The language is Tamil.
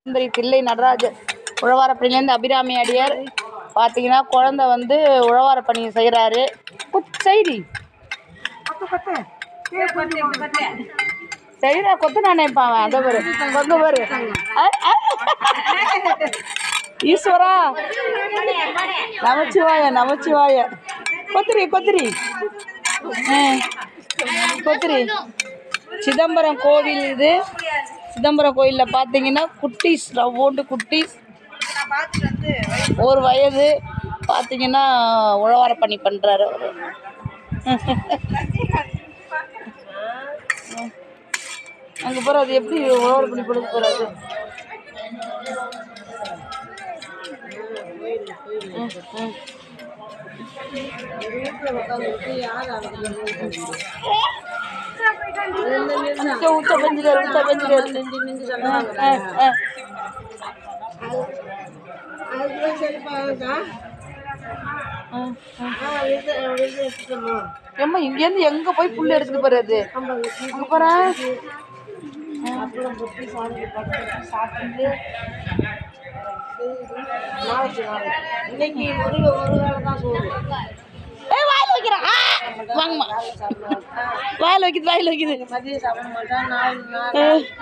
தில்லை நடராஜர் உழவாரப்பணிலேருந்து அபிராமி அடியார் பார்த்தீங்கன்னா குழந்தை வந்து உழவார பணி செய்கிறாரு. செய்தி செய்கிறா கொத்து நான் நினைப்பான். அதை பாரு கொங்க பாரு ஈஸ்வரா நமச்சிவாய நமச்சிவாய கொத்திரி கொத்திரி கொத்திரி. சிதம்பரம் கோவில் இது. சிதம்பரம் கோயிலில் பார்த்தீங்கன்னா குட்டீஸ் ரவ்வோண்டு குட்டீஸ் 1 வயது பார்த்தீங்கன்னா உழவார பணி பண்ணுறாரு அவர். அங்கே போகிற அது எப்படி உழவார பணி கொடுக்க போகிறாரு. உச்ச பெஞ்சிடாரு உச்ச பெஞ்சிடாரு. ஏம்மா இங்கேருந்து எங்கே போய் புல் எடுத்துட்டு போறது. அங்கே போகிறேன் வாயில் வைக்கிறேன். வாங்கம்மா வாயில் வைக்குது வாயில் வைக்குது.